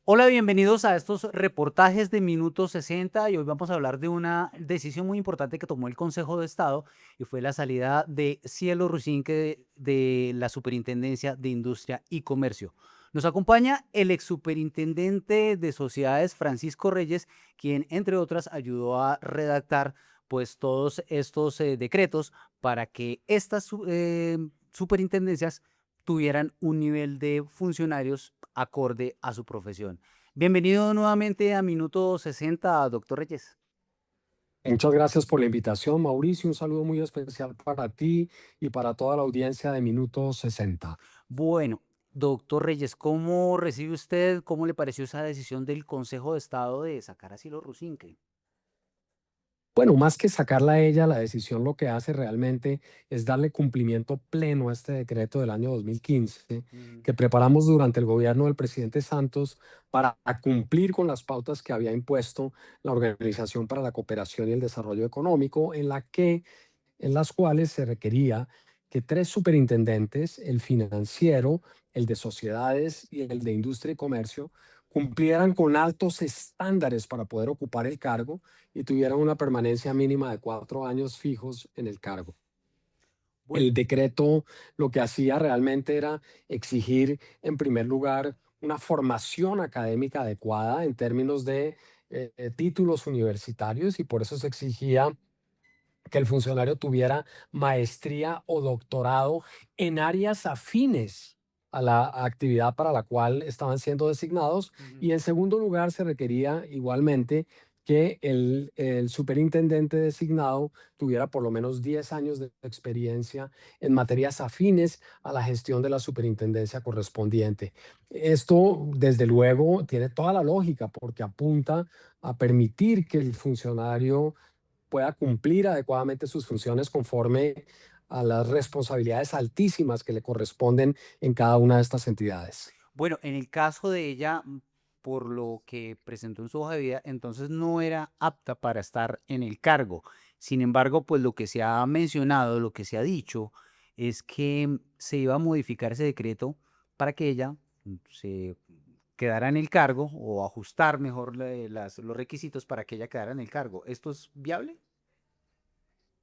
Hola, bienvenidos a estos reportajes de Minuto 60 y hoy vamos a hablar de una decisión muy importante que tomó el Consejo de Estado y fue la salida de Cielo Rusinque de la Superintendencia de Industria y Comercio. Nos acompaña el ex superintendente de sociedades Francisco Reyes, quien entre otras ayudó a redactar pues todos estos decretos para que estas superintendencias tuvieran un nivel de funcionarios acorde a su profesión. Bienvenido nuevamente a Minuto 60, doctor Reyes. Muchas gracias por la invitación, Mauricio. Un saludo muy especial para ti y para toda la audiencia de Minuto 60. Bueno, doctor Reyes, ¿cómo recibe usted, cómo le pareció esa decisión del Consejo de Estado de sacar a Cielo Rusinque? Bueno, más que sacarla a ella, la decisión lo que hace realmente es darle cumplimiento pleno a este decreto del año 2015 Mm, que preparamos durante el gobierno del presidente Santos para cumplir con las pautas que había impuesto la Organización para la Cooperación y el Desarrollo Económico, en las cuales se requería que tres superintendentes, el financiero, el de sociedades y el de industria y comercio, cumplieran con altos estándares para poder ocupar el cargo y tuvieran una permanencia mínima de 4 años fijos en el cargo. bueno, El decreto lo que hacía realmente era exigir, en primer lugar, una formación académica adecuada en términos de títulos universitarios, y por eso se exigía que el funcionario tuviera maestría o doctorado en áreas afines a la actividad para la cual estaban siendo designados. ujú. Y en segundo lugar, se requería igualmente que el superintendente designado tuviera por lo menos 10 años de experiencia en materias afines a la gestión de la superintendencia correspondiente. Esto, desde luego, tiene toda la lógica porque apunta a permitir que el funcionario pueda cumplir adecuadamente sus funciones conforme a las responsabilidades altísimas que le corresponden en cada una de estas entidades. Bueno, en el caso de ella, por lo que presentó en su hoja de vida, entonces no era apta para estar en el cargo. Sin embargo, pues lo que se ha mencionado, lo que se ha dicho, es que se iba a modificar ese decreto para que ella se quedara en el cargo o ajustar mejor los requisitos para que ella quedara en el cargo. ¿Esto es viable?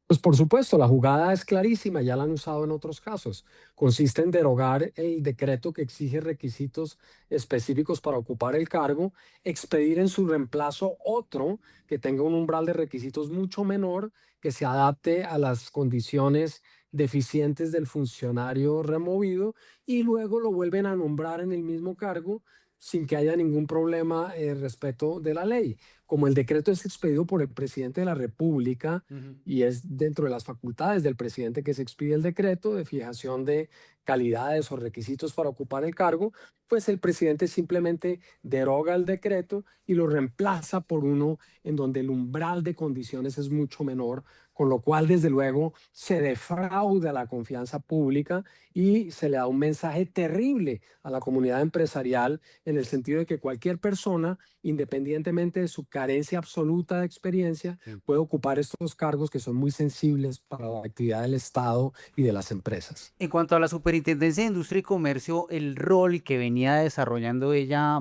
Pues por supuesto, la jugada es clarísima, ya la han usado en otros casos. Consiste en derogar el decreto que exige requisitos específicos para ocupar el cargo, expedir en su reemplazo otro que tenga un umbral de requisitos mucho menor, que se adapte a las condiciones deficientes del funcionario removido, y luego lo vuelven a nombrar en el mismo cargo sin que haya ningún problema respecto de la ley. Como el decreto es expedido por el presidente de la República, Ujú. y es dentro de las facultades del presidente que se expide el decreto de fijación de calidades o requisitos para ocupar el cargo, pues el presidente simplemente deroga el decreto y lo reemplaza por uno en donde el umbral de condiciones es mucho menor, con lo cual desde luego se defrauda la confianza pública y se le da un mensaje terrible a la comunidad empresarial, en el sentido de que cualquier persona, independientemente de su carencia absoluta de experiencia, Sí. puede ocupar estos cargos que son muy sensibles para la actividad del Estado y de las empresas. En cuanto a la Superintendencia de Industria y Comercio, el rol que venía desarrollando ella,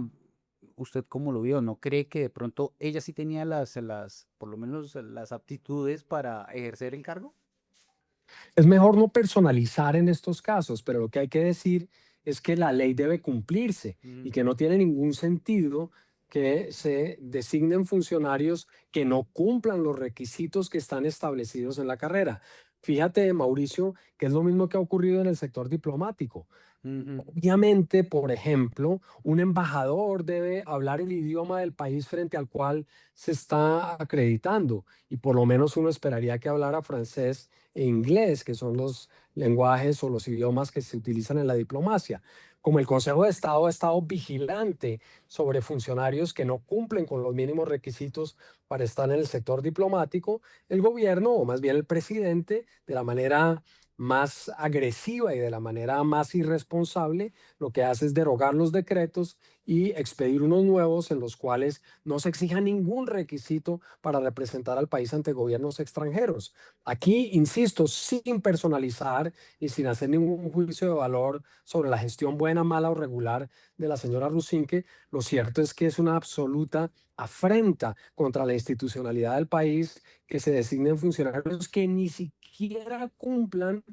¿usted cómo lo vio? ¿No cree que de pronto ella sí tenía por lo menos las aptitudes para ejercer el cargo? Es mejor no personalizar en estos casos, pero lo que hay que decir es que la ley debe cumplirse y Mm, que no tiene ningún sentido que se designen funcionarios que no cumplan los requisitos que están establecidos en la carrera. Fíjate, Mauricio, que es lo mismo que ha ocurrido en el sector diplomático. ujú. Obviamente, por ejemplo, un embajador debe hablar el idioma del país frente al cual se está acreditando, y por lo menos uno esperaría que hablara francés e inglés, que son los lenguajes o los idiomas que se utilizan en la diplomacia. Como el Consejo de Estado ha estado vigilante sobre funcionarios que no cumplen con los mínimos requisitos para estar en el sector diplomático, el gobierno, o más bien el presidente, de la manera más agresiva y de la manera más irresponsable, lo que hace es derogar los decretos y expedir unos nuevos en los cuales no se exija ningún requisito para representar al país ante gobiernos extranjeros. Aquí, insisto, sin personalizar y sin hacer ningún juicio de valor sobre la gestión buena, mala o regular de la señora Rusinque, lo cierto es que es una absoluta afrenta contra la institucionalidad del país que se designen funcionarios que ni siquiera cumplan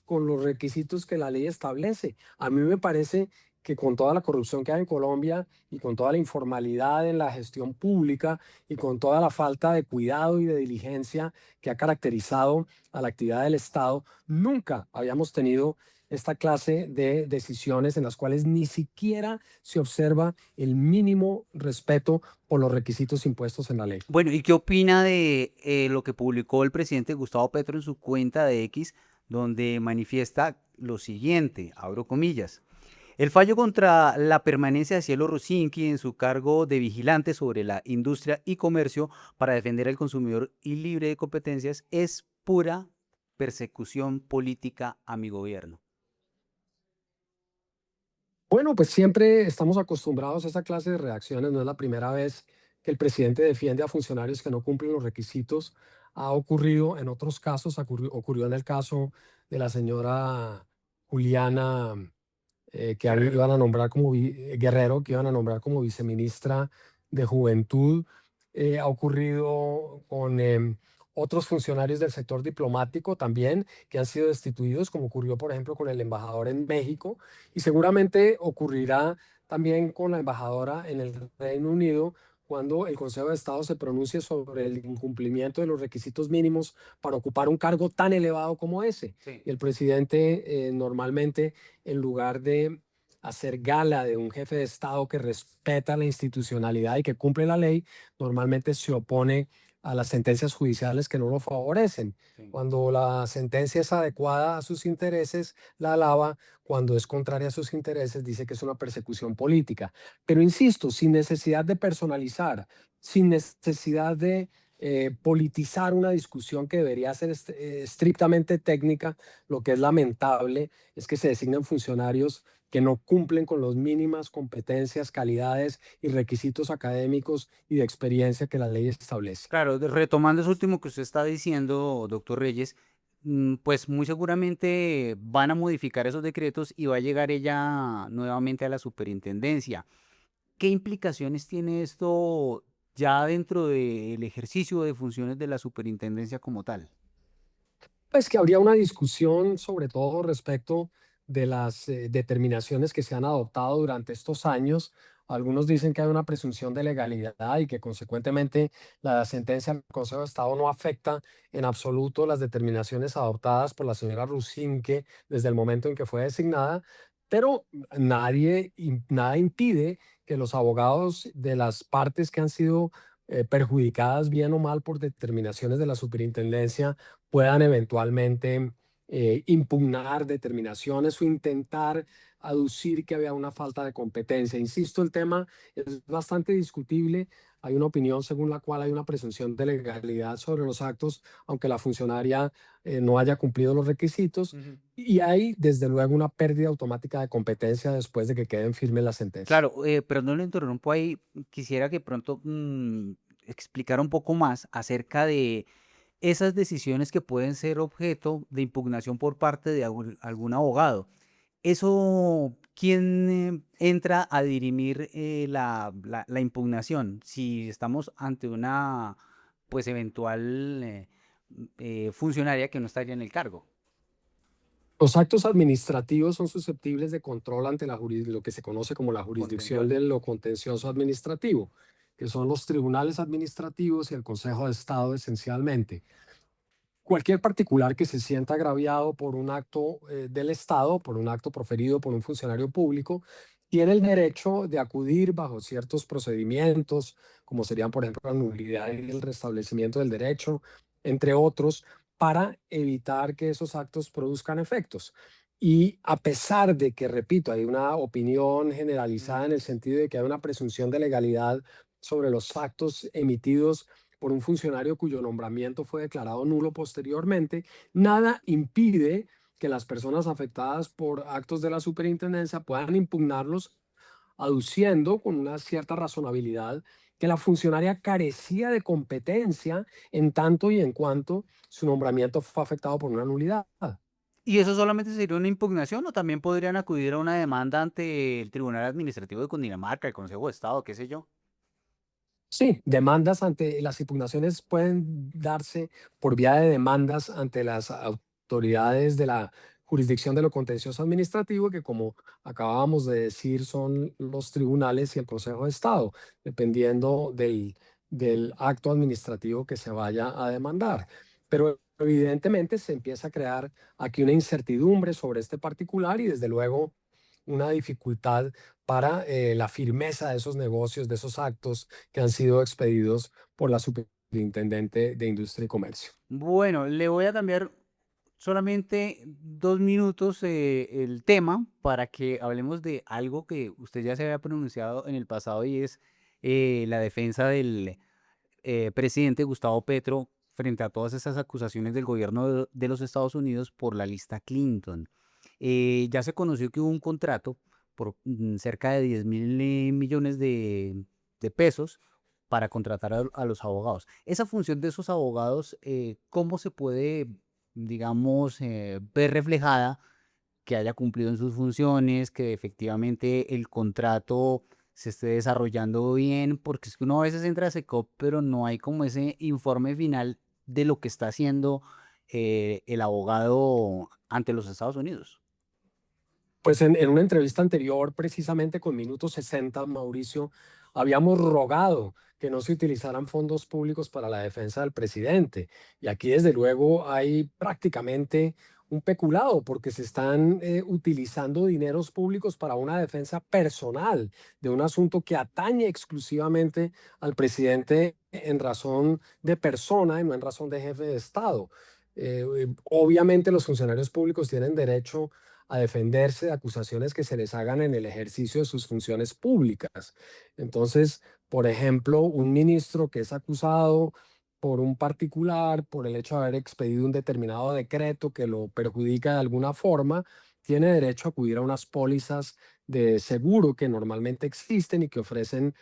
con los requisitos que la ley establece. A mí me parece que con toda la corrupción que hay en Colombia y con toda la informalidad en la gestión pública y con toda la falta de cuidado y de diligencia que ha caracterizado a la actividad del Estado, nunca habíamos tenido esta clase de decisiones en las cuales ni siquiera se observa el mínimo respeto por los requisitos impuestos en la ley. Bueno, ¿y qué opina de lo que publicó el presidente Gustavo Petro en su cuenta de X, donde manifiesta lo siguiente, abro comillas? El fallo contra la permanencia de Cielo Rusinki en su cargo de vigilante sobre la industria y comercio para defender al consumidor y libre de competencias es pura persecución política a mi gobierno. Bueno, pues siempre estamos acostumbrados a esa clase de reacciones. No es la primera vez que el presidente defiende a funcionarios que no cumplen los requisitos. Ha ocurrido en otros casos, ocurrió en el caso de la señora Juliana que iban a nombrar como Guerrero, que iban a nombrar como viceministra de Juventud. Ha ocurrido con otros funcionarios del sector diplomático también que han sido destituidos, como ocurrió, por ejemplo, con el embajador en México, y seguramente ocurrirá también con la embajadora en el Reino Unido cuando el Consejo de Estado se pronuncie sobre el incumplimiento de los requisitos mínimos para ocupar un cargo tan elevado como ese. Sí. Y el presidente normalmente, en lugar de hacer gala de un jefe de Estado que respeta la institucionalidad y que cumple la ley, normalmente se opone a las sentencias judiciales que no lo favorecen. Sí. Cuando la sentencia es adecuada a sus intereses, la alaba. Cuando es contraria a sus intereses, dice que es una persecución política. Pero insisto, sin necesidad de personalizar, sin necesidad de politizar una discusión que debería ser estrictamente técnica, lo que es lamentable es que se designen funcionarios que no cumplen con las mínimas competencias, calidades y requisitos académicos y de experiencia que la ley establece. Claro, retomando eso último que usted está diciendo, doctor Reyes, pues muy seguramente van a modificar esos decretos y va a llegar ella nuevamente a la superintendencia. ¿Qué implicaciones tiene esto ya dentro del ejercicio de funciones de la superintendencia como tal? Pues que habría una discusión sobre todo respecto de las determinaciones que se han adoptado durante estos años. Algunos dicen que hay una presunción de legalidad y que consecuentemente la sentencia del Consejo de Estado no afecta en absoluto las determinaciones adoptadas por la señora Rusinque desde el momento en que fue designada, pero nada impide que los abogados de las partes que han sido perjudicadas bien o mal por determinaciones de la superintendencia puedan eventualmente impugnar determinaciones o intentar aducir que había una falta de competencia. Insisto, el tema es bastante discutible. Hay una opinión según la cual hay una presunción de legalidad sobre los actos, aunque la funcionaria no haya cumplido los requisitos. Ujú. Y hay, desde luego, una pérdida automática de competencia después de que queden firmes las sentencias. Claro, pero no lo interrumpo ahí. Quisiera que pronto explicara un poco más acerca de esas decisiones que pueden ser objeto de impugnación por parte de algún abogado. Eso, ¿quién entra a dirimir la impugnación? Si estamos ante una, pues, eventual funcionaria que no estaría en el cargo. Los actos administrativos son susceptibles de control ante lo que se conoce como la jurisdicción Contención. de lo contencioso administrativo, que son los tribunales administrativos y el Consejo de Estado esencialmente. Cualquier particular que se sienta agraviado por un acto del Estado, por un acto proferido por un funcionario público, tiene el derecho de acudir bajo ciertos procedimientos, como serían, por ejemplo, la nulidad y el restablecimiento del derecho, entre otros, para evitar que esos actos produzcan efectos. Y a pesar de que, repito, hay una opinión generalizada en Ujú. el sentido de que hay una presunción de legalidad sobre los actos emitidos por un funcionario cuyo nombramiento fue declarado nulo posteriormente, nada impide que las personas afectadas por actos de la superintendencia puedan impugnarlos, aduciendo con una cierta razonabilidad que la funcionaria carecía de competencia en tanto y en cuanto su nombramiento fue afectado por una nulidad. ¿Y eso solamente sería una impugnación o también podrían acudir a una demanda ante el Tribunal Administrativo de Cundinamarca, el Consejo de Estado, qué sé yo? Sí, demandas ante las impugnaciones pueden darse por vía de demandas ante las autoridades de la jurisdicción de lo contencioso administrativo, que como acabábamos de decir son los tribunales y el Consejo de Estado, dependiendo del acto administrativo que se vaya a demandar. Pero evidentemente se empieza a crear aquí una incertidumbre sobre este particular y desde luego una dificultad para la firmeza de esos negocios, de esos actos que han sido expedidos por la Superintendente de Industria y Comercio. Bueno, le voy a cambiar solamente 2 minutos, el tema para que hablemos de algo que usted ya se había pronunciado en el pasado y es, la defensa del, presidente Gustavo Petro frente a todas esas acusaciones del gobierno de los Estados Unidos por la lista Clinton. Ya se conoció que hubo un contrato por, cerca de 10.000, millones de pesos para contratar a los abogados. Esa función de esos abogados, ¿cómo se puede, digamos, ver reflejada que haya cumplido en sus funciones, que efectivamente el contrato se esté desarrollando bien? Porque es que uno a veces entra a Secop, pero no hay como ese informe final de lo que está haciendo el abogado ante los Estados Unidos. Pues en una entrevista anterior, precisamente con Minuto 60, Mauricio, habíamos rogado que no se utilizaran fondos públicos para la defensa del presidente. Y aquí, desde luego, hay prácticamente un peculado porque se están utilizando dineros públicos para una defensa personal de un asunto que atañe exclusivamente al presidente en razón de persona y no en razón de jefe de Estado. Obviamente los funcionarios públicos tienen derecho a defenderse de acusaciones que se les hagan en el ejercicio de sus funciones públicas. Entonces, por ejemplo, un ministro que es acusado por un particular, por el hecho de haber expedido un determinado decreto que lo perjudica de alguna forma, tiene derecho a acudir a unas pólizas de seguro que normalmente existen y que ofrecen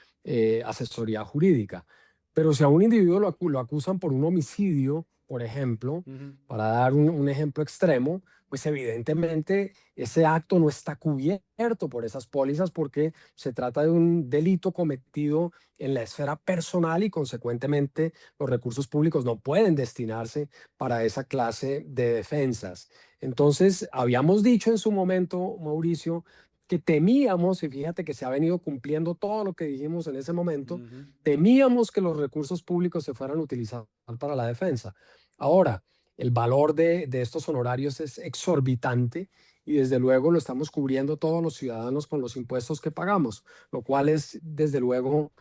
asesoría jurídica. Pero si a un individuo lo acusan por un homicidio, por ejemplo, Ujú. para dar un ejemplo extremo, pues evidentemente ese acto no está cubierto por esas pólizas porque se trata de un delito cometido en la esfera personal y consecuentemente los recursos públicos no pueden destinarse para esa clase de defensas. Entonces, habíamos dicho en su momento, Mauricio, que temíamos, y fíjate que se ha venido cumpliendo todo lo que dijimos en ese momento, Ujú. temíamos que los recursos públicos se fueran a utilizar para la defensa. Ahora, el valor de estos honorarios es exorbitante y desde luego lo estamos cubriendo todos los ciudadanos con los impuestos que pagamos, lo cual es desde luego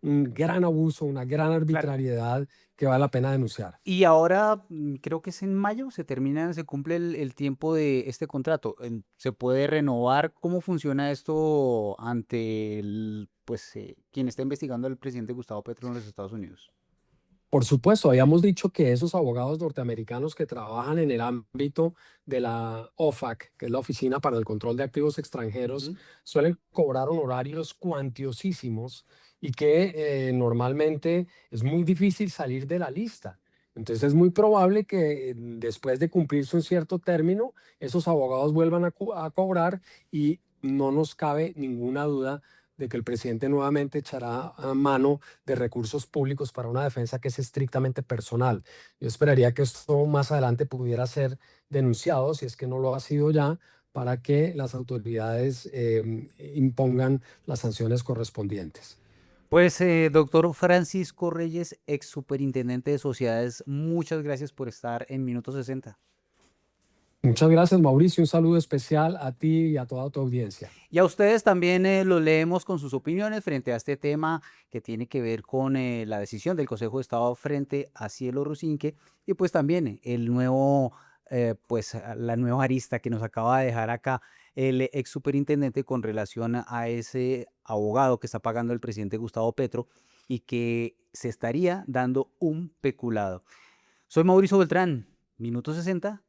un gran abuso, una gran Claro. arbitrariedad que vale la pena denunciar. Y ahora, creo que es en mayo, se cumple el tiempo de este contrato. ¿Se puede renovar? ¿Cómo funciona esto ante pues, quien está investigando al presidente Gustavo Petro en los Estados Unidos? Por supuesto, habíamos dicho que esos abogados norteamericanos que trabajan en el ámbito de la OFAC, que es la Oficina para el Control de Activos Extranjeros, Ujú. suelen cobrar honorarios cuantiosísimos y que normalmente es muy difícil salir de la lista. Entonces es muy probable que después de cumplirse un cierto término, esos abogados vuelvan a cobrar y no nos cabe ninguna duda de que el presidente nuevamente echará a mano de recursos públicos para una defensa que es estrictamente personal. Yo esperaría que esto más adelante pudiera ser denunciado, si es que no lo ha sido ya, para que las autoridades impongan las sanciones correspondientes. Pues, doctor Francisco Reyes, ex superintendente de sociedades, muchas gracias por estar en Minuto 60. Muchas gracias, Mauricio. Un saludo especial a ti y a toda tu audiencia. Y a ustedes también los leemos con sus opiniones frente a este tema que tiene que ver con la decisión del Consejo de Estado frente a Cielo Rusinque y pues también el nuevo, la nueva arista que nos acaba de dejar acá el ex superintendente con relación a ese abogado que está pagando el presidente Gustavo Petro y que se estaría dando un peculado. Soy Mauricio Beltrán, Minuto 60.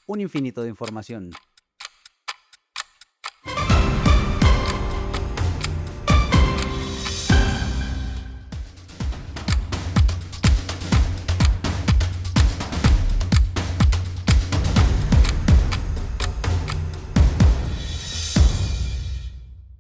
un infinito de información.